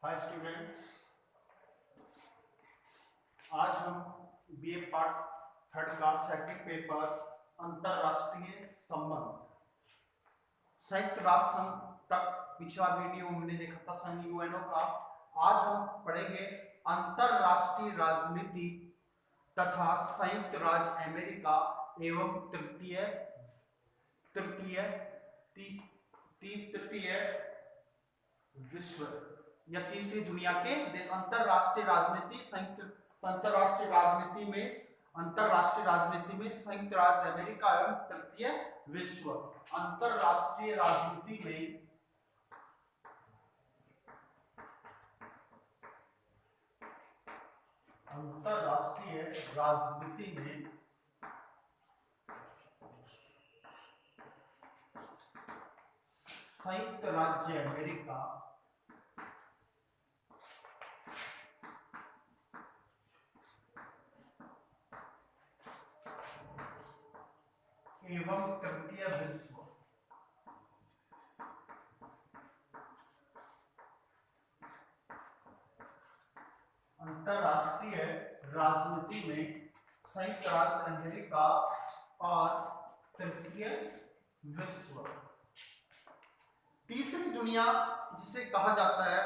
Hi students, आज हम BA part third का सेकंड पेपर अंतरराष्ट्रीय संबंध संयुक्त राष्ट्र संघ तक पिछला वीडियो हमने देखा था संघ यूएनओ का। आज हम पढ़ेंगे अंतरराष्ट्रीय राजनीति तथा संयुक्त राज्य अमेरिका एवं तृतीय तृतीय तृतीय विश्व या तीसरी दुनिया के देश। अंतरराष्ट्रीय राजनीति में संयुक्त राज्य अमेरिका एवं तृतीय विश्व। अंतरराष्ट्रीय राजनीति में संयुक्त राज्य अमेरिका एवं तृतीय विश्व अंतरराष्ट्रीय राजनीति में संयुक्त राज्य अमेरिका और तृतीय विश्व। तीसरी दुनिया जिसे कहा जाता है,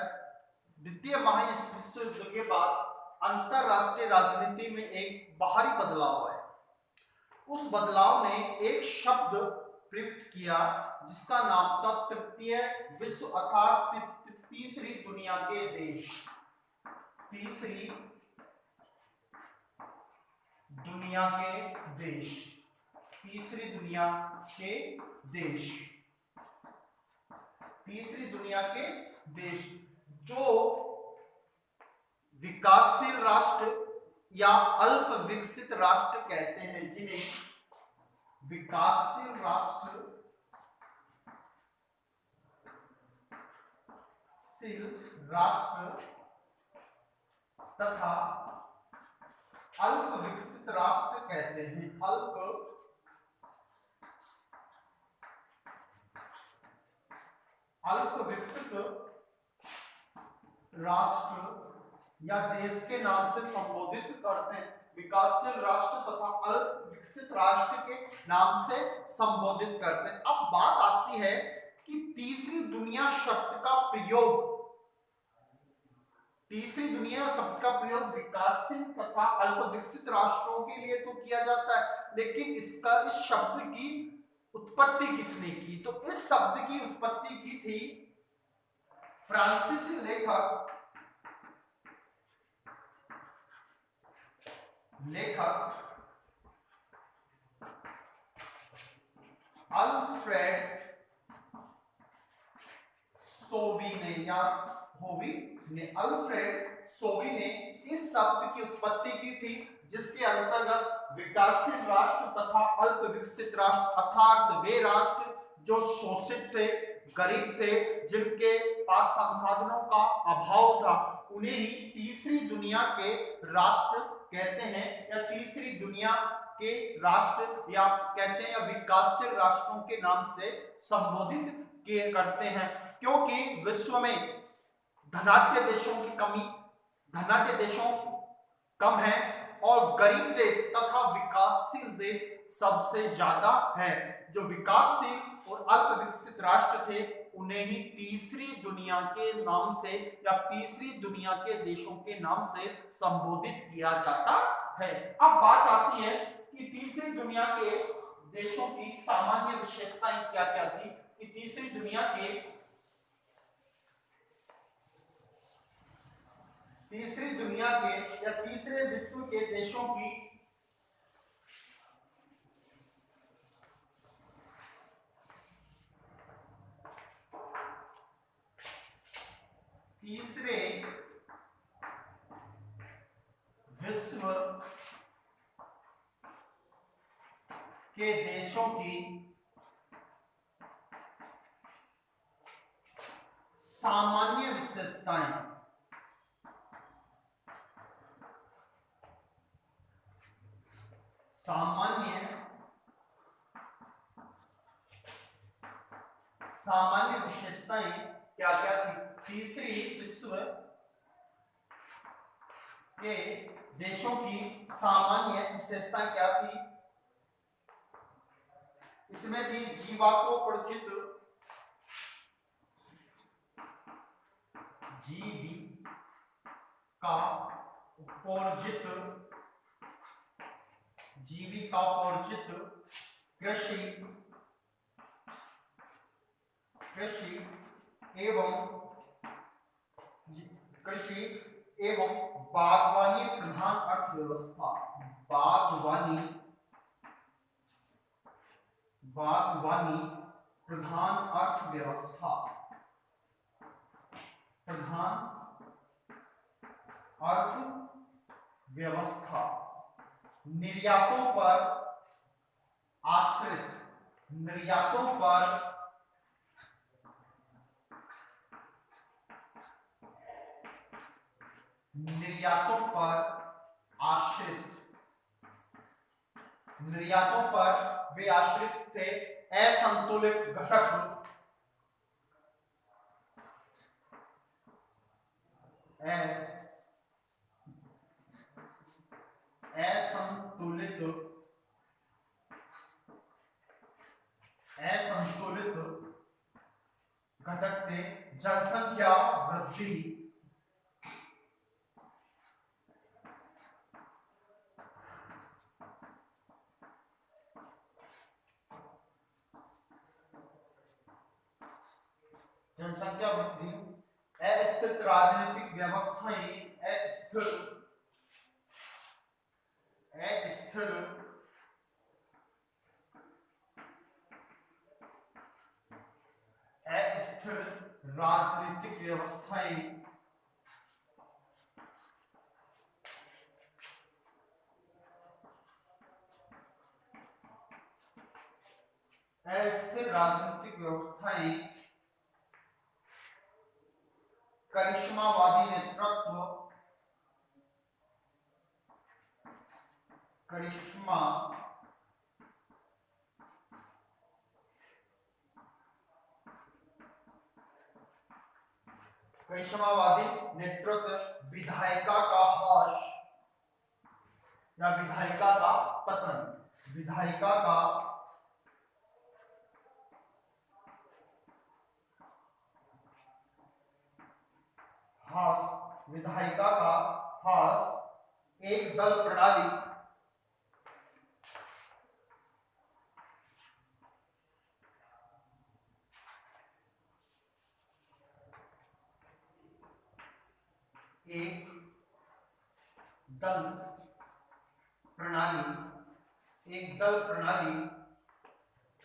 द्वितीय महाविश्व युद्ध के बाद अंतरराष्ट्रीय राजनीति में एक बाहरी बदलाव आया। उस बदलाव ने एक शब्द प्रयुक्त किया जिसका नाम था तृतीय विश्व अर्थात तीसरी दुनिया के देश। तीसरी दुनिया के देश, तीसरी दुनिया के देश, तीसरी दुनिया के देश जो विकासशील राष्ट्र या अल्प विकसित राष्ट्र कहते हैं, जिन्हें विकासशील राष्ट्र तथा अल्प विकसित राष्ट्र कहते हैं। अल्प विकसित राष्ट्र या देश के नाम से संबोधित करते हैं। विकासशील राष्ट्र तथा अल्प विकसित राष्ट्र के नाम से संबोधित करते हैं। अब बात आती है कि तीसरी दुनिया शब्द का प्रयोग, तीसरी दुनिया शब्द का प्रयोग विकासशील तथा अल्प विकसित राष्ट्रों के लिए तो किया जाता है, लेकिन इस शब्द की उत्पत्ति किसने की? तो इस शब्द की उत्पत्ति की थी फ्रांसीसी लेखक अल्फ्रेड सोवी ने इस शब्द की उत्पत्ति की थी, जिसके अंतर्गत विकासशील राष्ट्र तथा अल्प विकसित राष्ट्र अर्थात वे राष्ट्र जो शोषित थे, गरीब थे, जिनके पास संसाधनों का अभाव था, उन्हें ही तीसरी दुनिया के राष्ट्र कहते हैं या तीसरी दुनिया के राष्ट्र या कहते हैं या विकासशील राष्ट्रों के नाम से संबोधित किए करते हैं। क्योंकि विश्व में धनाढ्य देशों की कमी, धनाढ्य देशों कम है और गरीब देश तथा विकासशील देश सबसे ज्यादा है। जो विकासशील और अल्प विकसित राष्ट्र थे, उन्हें ही तीसरी दुनिया के नाम से या तीसरी दुनिया के देशों के नाम से संबोधित किया जाता है। अब बात आती है कि तीसरी दुनिया के देशों की सामान्य विशेषताएं क्या क्या थी। कि तीसरी दुनिया के या तीसरे विश्व के देशों की तीसरे विश्व के देशों की सामान्य विशेषताएं। सामान्य विशेषताएं क्या क्या थी? तीसरी विश्व के देशों की सामान्य विशेषता क्या थी? इसमें थी जीविकोपार्जित जीविकोपार्जित कृषि एवं कृषि एवं बागवानी प्रधान अर्थव्यवस्था। बागवानी प्रधान अर्थव्यवस्था। निर्यातों पर आश्रित निर्यातों पर वे आश्रित थे। असंतुलित घटक असंतुलित घटक थे। जनसंख्या वृद्धि अस्थिर राजनीतिक व्यवस्थाएं अस्थिर राजनीतिक व्यवस्थाएं करिश्मावादी नेतृत्व करिश्मावादी नेतृत्व, विधायिका का ह्रास या विधायिका का पतन। विधायिका का ह्रास, एक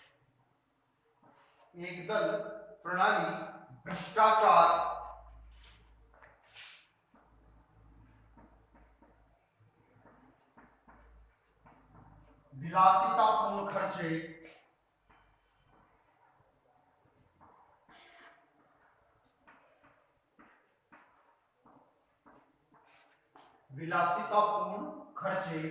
दल प्रणाली भ्रष्टाचार विलासितापूर्ण खर्चे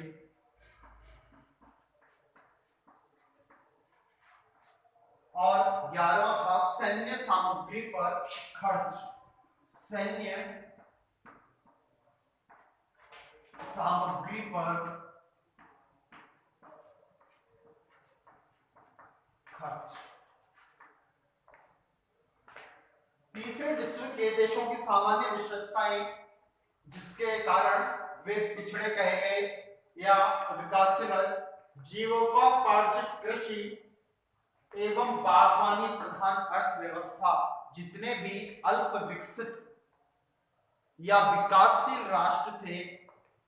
और 11वां था सैन्य सामग्री पर खर्च। सैन्य सामग्री पर खर्च। तीसरे विश्व के देशों की सामान्य विशेषताएं जिसके कारण वे पिछड़े कहे गए या विकासशील, जीविकोपार्जित कृषि एवं बागवानी प्रधान अर्थव्यवस्था। जितने भी अल्प विकसित या विकासशील राष्ट्र थे,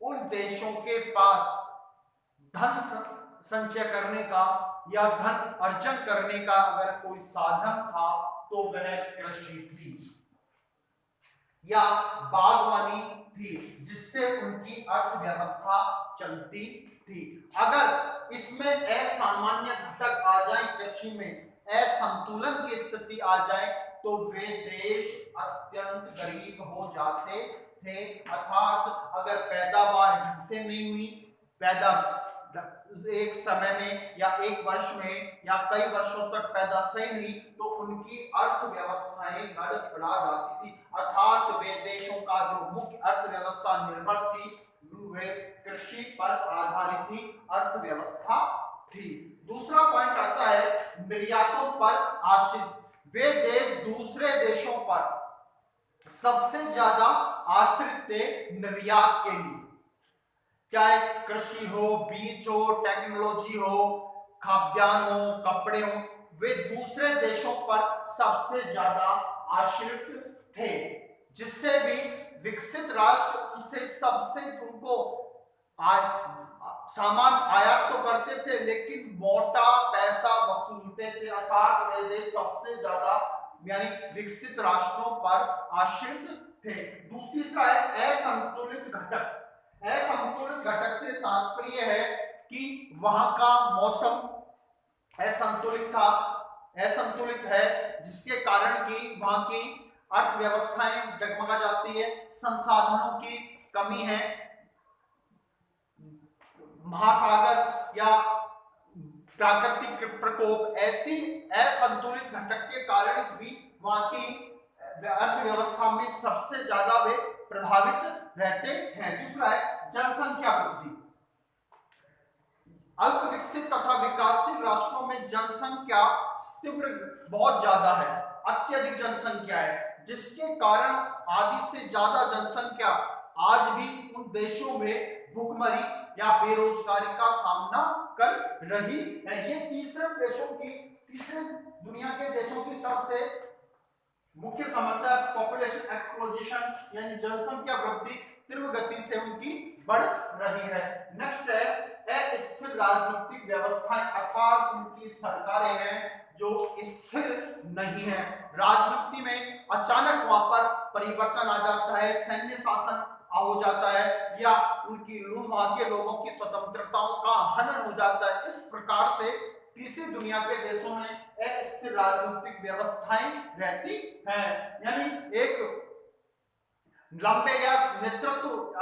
उन देशों के पास धन संचय करने का या धन अर्जन करने का अगर कोई साधन था तो वह कृषि थी या बागवानी थी, जिससे उनकी अर्थव्यवस्था चलती थी। अगर इसमें असामान्य घटक आ जाए, कृषि में असंतुलन की स्थिति आ जाए, तो वे देश अत्यंत गरीब हो जाते थे। अर्थात अगर पैदावार ढंग से नहीं हुई, एक समय में या एक वर्ष में या कई वर्षों तक पैदा सही नहीं तो उनकी अर्थव्यवस्थाएं गड़बड़ा जाती थी। अर्थात वे देशों का जो मुख्य अर्थव्यवस्था निर्भर थी वे कृषि पर आधारित ही अर्थव्यवस्था थी। दूसरा पॉइंट आता है निर्यातों पर आश्रित। वे देश दूसरे देशों पर सबसे ज्यादा आश्रित थे निर्यात के लिए, चाहे कृषि हो, बीज हो, टेक्नोलॉजी हो, खाद्यान्न हो, कपड़े हो, वे दूसरे देशों पर सबसे ज्यादा आश्रित थे, जिससे भी विकसित राष्ट्र उनसे सबसे उनको सामान आयात तो करते थे लेकिन मोटा पैसा वसूलते थे, अर्थात वे देश सबसे ज्यादा यानी विकसित राष्ट्रों पर आश्रित थे। तीसरा है असंतुलित घटक। असंतुलित घटक से तात्पर्य है कि वहां का मौसम असंतुलित है जिसके कारण कि वहां की अर्थव्यवस्थाएं डगमगा जाती है, संसाधनों की कमी है, महासागर या प्राकृतिक प्रकोप ऐसी असंतुलित घटक के कारण भी वहां की अर्थव्यवस्था में सबसे ज्यादा वे प्रभावित रहते हैं। दूसरा है जनसंख्या वृद्धि। अल्प विकसित तथा विकासशील राष्ट्रों में जनसंख्या तीव्र बहुत ज्यादा है, अत्यधिक जनसंख्या है, जिसके कारण आधी से ज्यादा जनसंख्या आज भी उन देशों में भूखमरी या बेरोजगारी का सामना कर रही है। ये तीसरे दुनिया के देशों की सबसे मुख्य समस्या पॉपुलेशन एक्सप्लोजन यानी जनसंख्या वृद्धि तीव्र गति से उनकी बढ़ रही है। नेक्स्ट है अस्थिर राजनीतिक व्यवस्थाएं, अर्थात उनकी सरकारें हैं जो स्थिर नहीं है। राजनीति में अचानक वहां पर परिवर्तन आ जाता है, सैन्य शासन हो जाता है या उनकी वहां के लोगों की स्वतंत्रताओं का हनन हो जाता है। इस प्रकार से तीसरी दुनिया के देशों में अस्थिर राजनीतिक व्यवस्थाएं रहती हैं, यानी एक लंबे या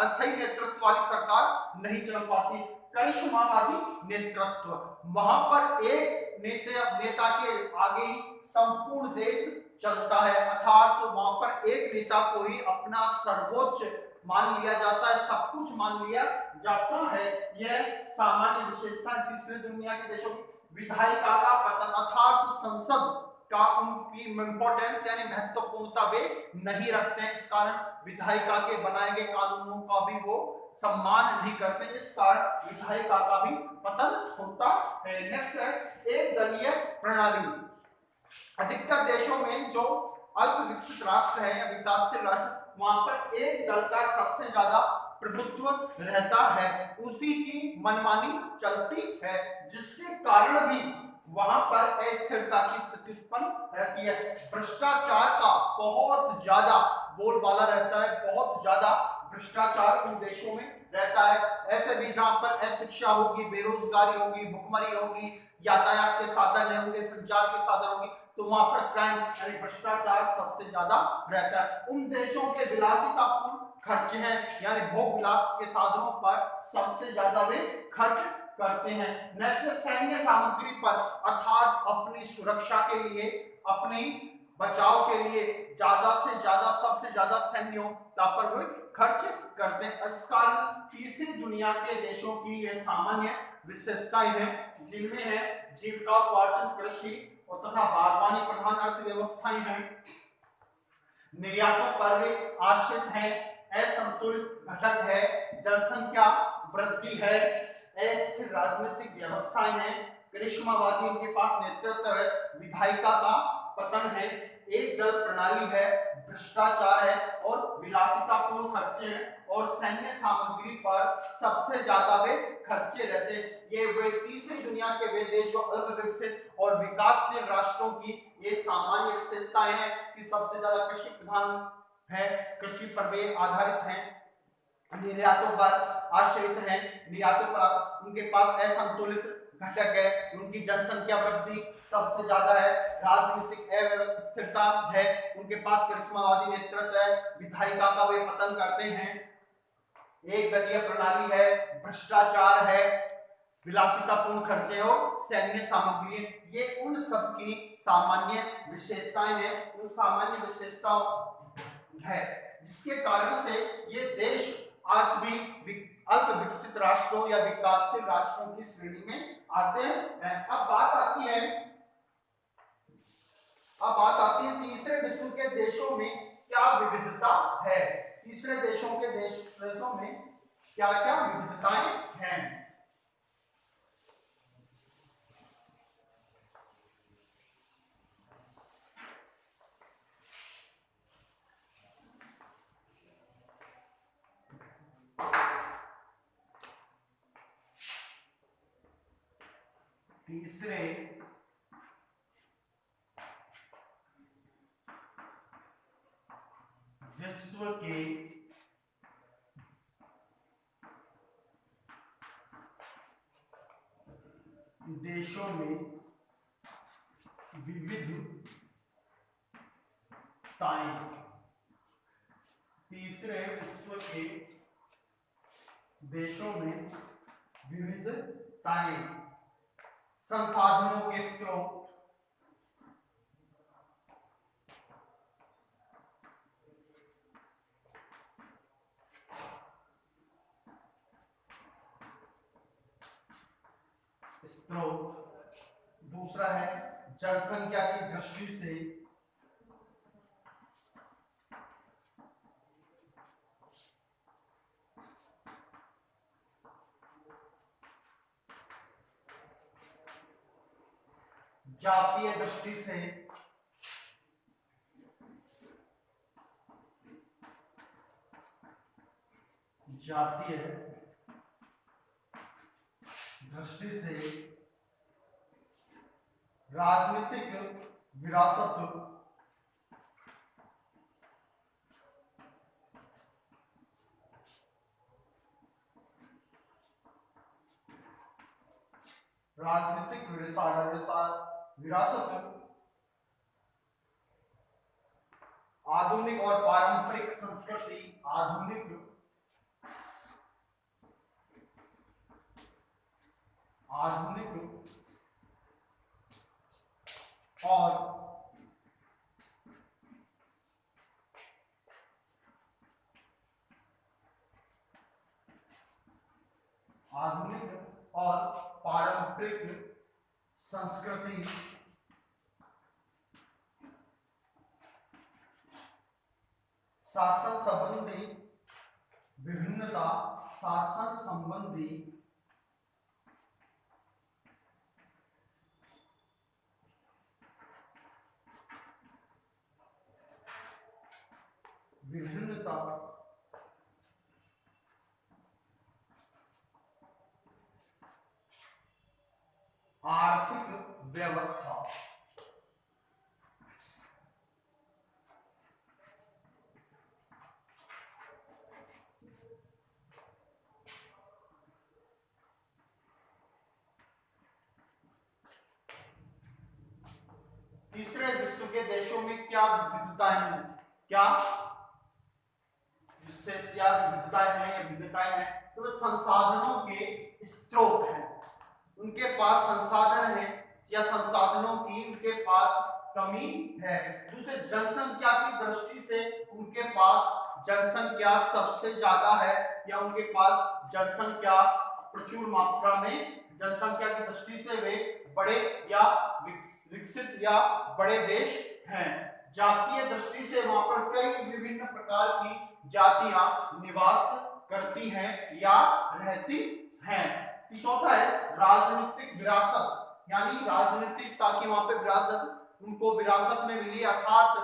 सही नेतृत्व वाली सरकार नहीं चल पाती। करिश्मावादी नेतृत्व, वहां पर एक नेता के आगे संपूर्ण देश चलता है, अर्थात तो वहां पर एक नेता को ही अपना सर्वोच्च मान लिया जाता है, सब कुछ मान लिया जाता है। यह सामान्य विशेषता तीसरी दुनिया के देशों की। विधायिका का पतन, अर्थात संसद का उनकी इंपॉर्टेंस यानी महत्वपूर्णता वे नहीं रखते हैं, इस कारण विधायिका के बनाए गए कानूनों का भी वो सम्मान नहीं करते, इस कारण विधायिका का भी पतन होता है। नेक्स्ट है एक दलीय प्रणाली। अधिकतर देशों में जो अल्प विकसित राष्ट्र है या विकासशील राष्ट्र, वहां पर एक दल का सबसे ज्यादा प्रभुत्व रहता है, उसी की मनमानी चलती है, जिसके कारण भी वहां पर अस्थिरता की स्थिति उत्पन्न रहती है। भ्रष्टाचार का बहुत ज्यादा बोलबाला रहता है, बहुत ज्यादा भ्रष्टाचार उन देशों में रहता है। ऐसे भी जहां पर अशिक्षा होगी, बेरोजगारी होगी, भुखमरी होगी, यातायात के साधन नहीं होंगे, संचार के साधन होंगे, तो वहां पर क्राइम यानी भ्रष्टाचार सबसे ज्यादा रहता है। उन देशों के विलासितापूर्ण खर्चे हैं यानी भोग विलास के साधनों पर सबसे ज्यादा वे खर्च करते हैं। नेशनल सैन्य सामग्री पर, अर्थात अपनी सुरक्षा के लिए, अपनी बचाव के लिए ज्यादा से ज्यादा सबसे ज्यादा सैन्यों पर वे खर्च करते हैं। इस कारण तीसरी दुनिया के देशों की ये सामान्य विशेषताएं हैं, जिनमें है जीविकोपार्जन कृषि और तथा बागवानी प्रधान अर्थव्यवस्थाएं हैं, निर्यातों पर वे आश्रित हैं, असंतुलित घटक है, जनसंख्या वृद्धि है, अस्थिर राजनीतिक व्यवस्थाएं हैं, करिश्मावादी उनके पास नेतृत्व है, विधायिका का पतन है, एक दल प्रणाली है, भ्रष्टाचार है और विलासितापूर्ण खर्चे हैं और सैन्य सामग्री पर सबसे ज्यादा वे खर्चे रहते हैं। ये वे तीसरी दुनिया के वे देश जो अल्प विकसित और विकासशील राष्ट्रों की ये सामान्य विशेषताएं हैं कि सबसे ज्यादा कृषि प्रधान है, कृषि पर वे आधारित हैं, निर्यातों पर आश्रित हैं, निर्यातों पर उनके पास असंतुलित घटक है, उनकी जनसंख्या वृद्धि सबसे ज्यादा है, राजनीतिक अस्थिरता है, उनके पास करिश्मावादी नेतृत्व है, विधायिका का वे पतन करते हैं, एक दलीय प्रणाली है, भ्रष्टाचार है, विलासितापूर्ण खर्चे हो, सैन्य सामग्री, ये उन सब की सामान्य विशेषताएं हैं, उन सामान्य विशेषताओं है जिसके कारण से ये देश आज भी अल्प विकसित राष्ट्रों या विकासशील राष्ट्रों की श्रेणी में आते हैं। अब बात आती है तीसरे विश्व के देशों में क्या विविधता है। तीसरे देशों में क्या क्या विविधताएं हैं। तीसरे विश्व के देशों में विविधताएं। तीसरे विश्व के देशों में विविधताएं, संसाधनों के स्रोत, दूसरा है जनसंख्या की दृष्टि से जातीय दृष्टि से राजनीतिक विरासत, विरासत, आधुनिक और पारंपरिक संस्कृति, आधुनिक और पारंपरिक संस्कृति, शासन संबंधी विभिन्नता, शासन संबंधी विभिन्नता, आर्थिक व्यवस्था, तीसरे विश्व के देशों में क्या विविधताएं हैं, क्या विविधताएं हैं या भिन्नताएं हैं। तो संसाधनों के स्रोत हैं, उनके पास संसाधन है या संसाधनों की उनके पास कमी है। दूसरे जनसंख्या की दृष्टि से उनके पास जनसंख्या सबसे ज्यादा है या उनके पास जनसंख्या प्रचुर मात्रा में, जनसंख्या की दृष्टि से वे बड़े या विकसित या बड़े देश हैं। जातीय दृष्टि से वहां पर कई विभिन्न प्रकार की जातियां निवास करती हैं या रहती हैं। चौथा है राजनीतिक विरासत, यानी राजनीतिक, ताकि वहां पे विरासत उनको विरासत में मिली, अर्थात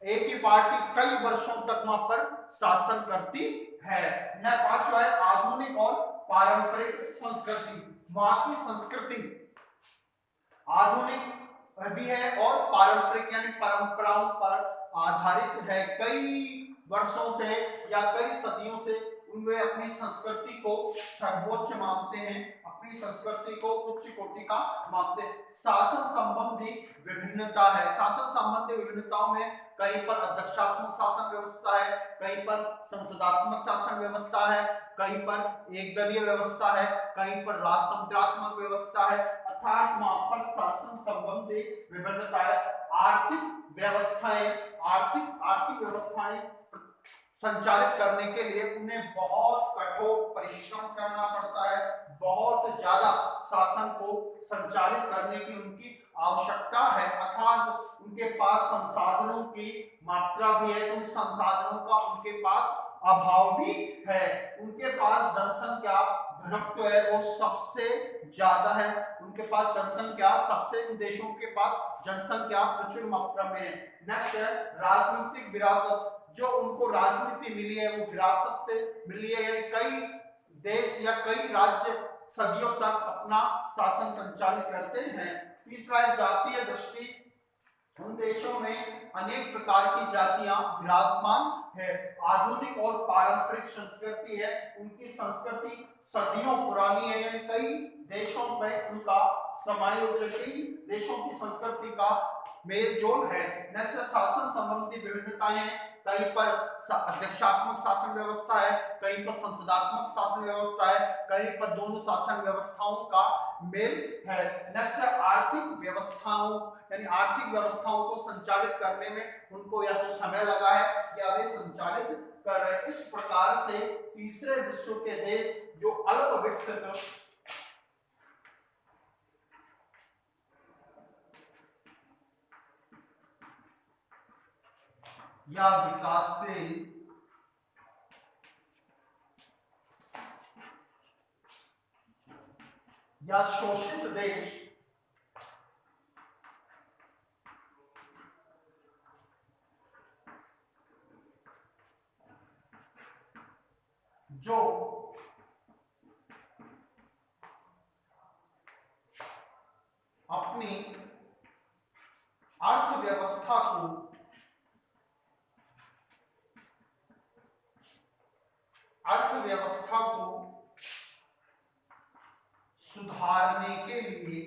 एक ही पार्टी कई वर्षों तक वहां पर शासन करती है। पांचवा है आधुनिक और पारंपरिक संस्कृति, वहां की संस्कृति आधुनिक भी है और पारंपरिक यानी परंपराओं पर आधारित है। कई वर्षों से या कई सदियों से वे अपनी संस्कृति को सर्वोच्च मानते हैं, अपनी संस्कृति को उच्च कोटि का मानते हैं। शासन संबंधी विभिन्नता है। शासन संबंधी विभिन्नताओं में कहीं पर अध्यक्षात्मक शासन व्यवस्था है, कहीं पर संसदात्मक शासन व्यवस्था है, कहीं पर एक दलीय व्यवस्था है, कहीं पर राजतंत्रात्मक व्यवस्था है, अर्थात वहां पर शासन संबंधी विभिन्नता है। आर्थिक व्यवस्थाएं संचालित करने के लिए उन्हें बहुत कठोर परिश्रम करना पड़ता है, बहुत ज्यादा शासन को संचालित करने की उनकी आवश्यकता है, अर्थात उनके पास संसाधनों की मात्रा भी है, उन संसाधनों का उनके पास अभाव भी है। उनके पास जनसंख्या घनत्व है वो सबसे ज्यादा है, उनके पास जनसंख्या सबसे, उन देशों के पास जनसंख्या प्रचुर मात्रा में है। नेक्स्ट है राजनीतिक विरासत। जो उनको राजनीति मिली है वो विरासत से मिली है, यानी कई देश या कई राज्य सदियों तक अपना शासन संचालित करते हैं। तीसरा है जातीय दृष्टि। उन देशों में अनेक प्रकार की जातियां विराजमान है। आधुनिक और पारंपरिक संस्कृति है, उनकी संस्कृति सदियों पुरानी है, यानी कई देशों में उनका समायोजन, कई देशों की संस्कृति का मेल जोल है। नेक्स्ट शासन संबंधी विभिन्नताएं, कहीं पर अध्यक्षात्मक शासन व्यवस्था है, कहीं पर संसदात्मक शासन व्यवस्था है, कहीं पर दोनों शासन व्यवस्थाओं का मेल है। नेक्स्ट आर्थिक व्यवस्थाओं, यानी आर्थिक व्यवस्थाओं को संचालित करने में उनको या तो समय लगा है या वे संचालित कर रहे हैं। इस प्रकार से तीसरे विश्व के देश जो अल्प विकसित या विकासशील या शोषित देश जो अपनी अर्थव्यवस्था को सुधारने के लिए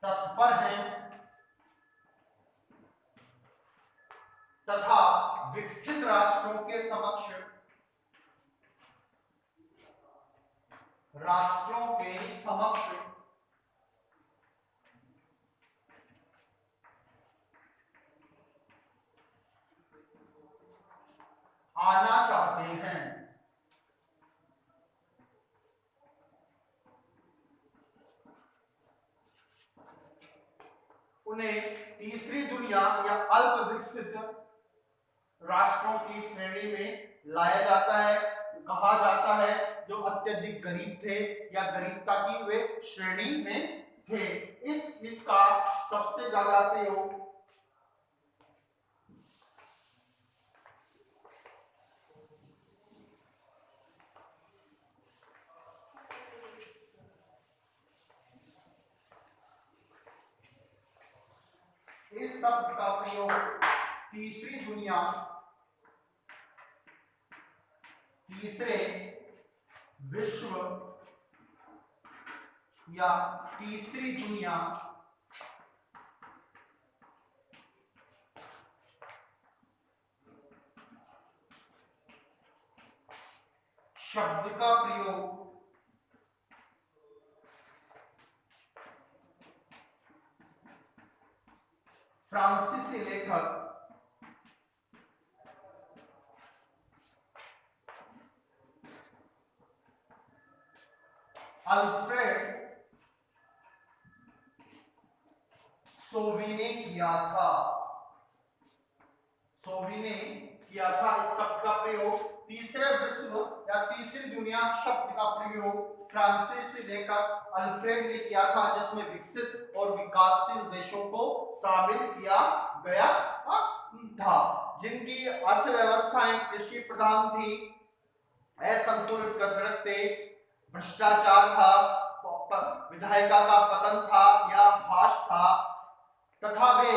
तत्पर हैं तथा विकसित राष्ट्रों के समक्ष आना चाहते हैं। उन्हें तीसरी दुनिया या अल्प विकसित राष्ट्रों की श्रेणी में लाया जाता है। कहा जाता है जो अत्यधिक गरीब थे या गरीबता की वे श्रेणी में थे। इसका सबसे ज्यादा प्रयोग इस शब्द का प्रयोग तीसरी दुनिया, तीसरे विश्व या तीसरी दुनिया शब्द का प्रयोग फ्रांसीसी लेखक अल्फ्रेड सोवी ने किया था। इस शब्द का प्रयोग तीसरे विश्व या तीसरी दुनिया शब्द का प्रयोग फ्रांसीसी लेखक अल्फ्रेड ने किया था, जिसमें विकसित और विकासशील देशों को शामिल किया गया था, जिनकी अर्थव्यवस्थाएं कृषि प्रधान थी, असंतुलित कृषि थे, भ्रष्टाचार था, विधायिका का पतन था या ह्रास था, तथा वे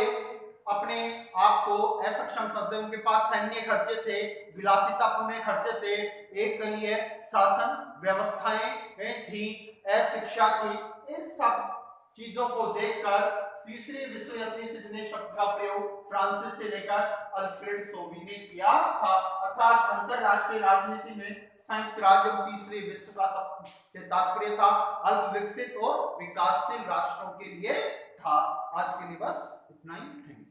अपने अपने आप को असक्षम समझते, उनके पास सैन्य खर्चे थे, विलासितापूर्ण खर्चे थे, एक दलीय शासन व्यवस्थाएं थी, अशिक्षा थी। इन सब चीजों को देखकर तीसरे विश्व युद्ध सिद्धने शब्द का प्रयोग फ्रांसिस से लेकर अल्फ्रेड सोवी ने किया था। अर्थात अंतरराष्ट्रीय राजनीति में संयुक्त राज्य तीसरे विश्व का सबसे तात्पर्य था अल्प विकसित और विकासशील राष्ट्रों के लिए था। आज के लिए बस इतना ही। Thank you.